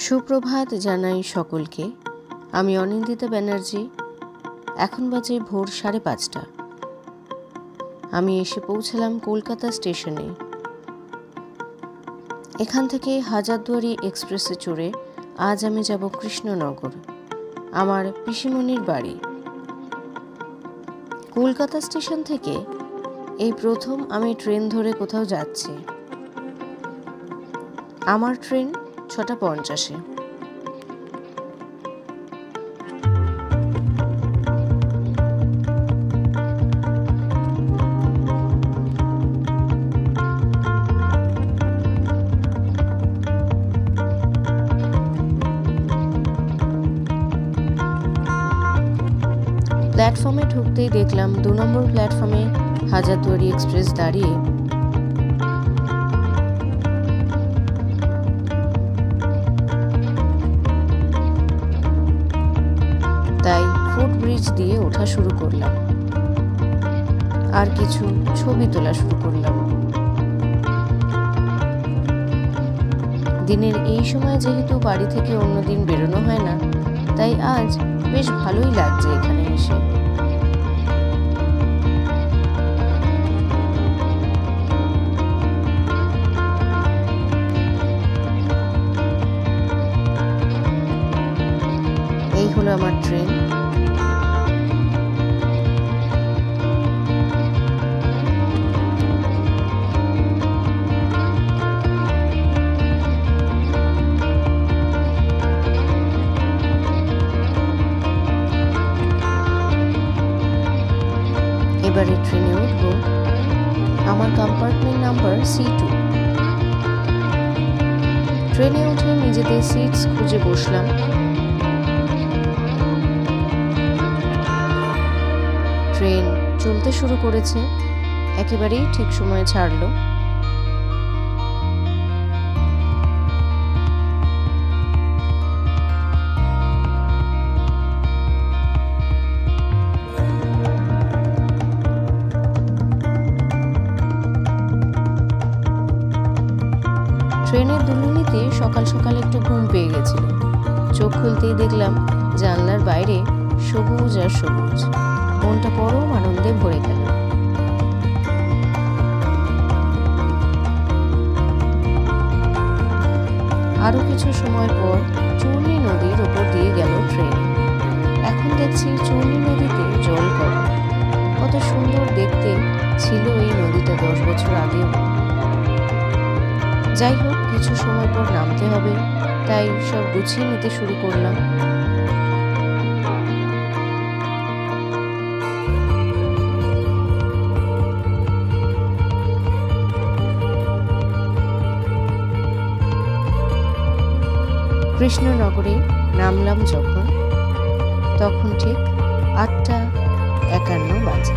সুপ্রভাত জানাই সকলকে। আমি অনিন্দিতা ব্যানার্জি। এখন বাজে ভোর 5:30। আমি এসে পৌঁছালাম কলকাতা স্টেশনে। এখান থেকে হাজারদুয়ারি এক্সপ্রেসে চড়ে আজ আমি যাব কৃষ্ণনগর, আমার পিসিমণির বাড়ি। কলকাতা স্টেশন থেকে এই প্রথম আমি ট্রেন ধরে কোথাও যাচ্ছি। আমার ট্রেন 6:50। প্ল্যাটফর্মে ঢুকতেই দেখলাম 2 নম্বর প্ল্যাটফর্মে হাজারদুয়ারি এক্সপ্রেস দাঁড়িয়ে। তাই ফুটব্রিজ দিয়ে ওঠা শুরু করলাম, আর কিছু ছবি তোলা শুরু করলাম। দিনের এই সময় যেহেতু বাড়ি থেকে অন্যদিন বেরোনো হয় না, তাই আজ বেশ ভালোই লাগছে এখানে এসে। এই হলো আমার ট্রেন। এবারে ট্রেনে উঠব। আমার কম্পার্টমেন্ট নাম্বার C2। ট্রেনে উঠে নিজেদের সিটস খুঁজে বসলাম। ট্রেন চলতে শুরু করেছে, একেবারেই ঠিক সময়ে ছাড়লো। ট্রেনের দুলুনিতে সকাল সকাল একটু ঘুম পেয়ে গেছিল। চোখ খুলতেই দেখলাম জানলার বাইরে সবুজ আর সবুজ। মনটা পরম আনন্দে ভরে গেল। আরো কিছু সময় পর চূর্ণী নদীর ওপর দিয়ে গেল ট্রেন। এখন দেখছি চূর্ণী নদীতে জল কম। কত সুন্দর দেখতে ছিল এই নদীটা 10 বছর আগেও। যাই হোক, কিছু সময় পর নামতে হবে, তাই সব গুছিয়ে নিতে শুরু করলাম। কৃষ্ণনগরে নামলাম যখন, তখন ঠিক 8:51 বাজে।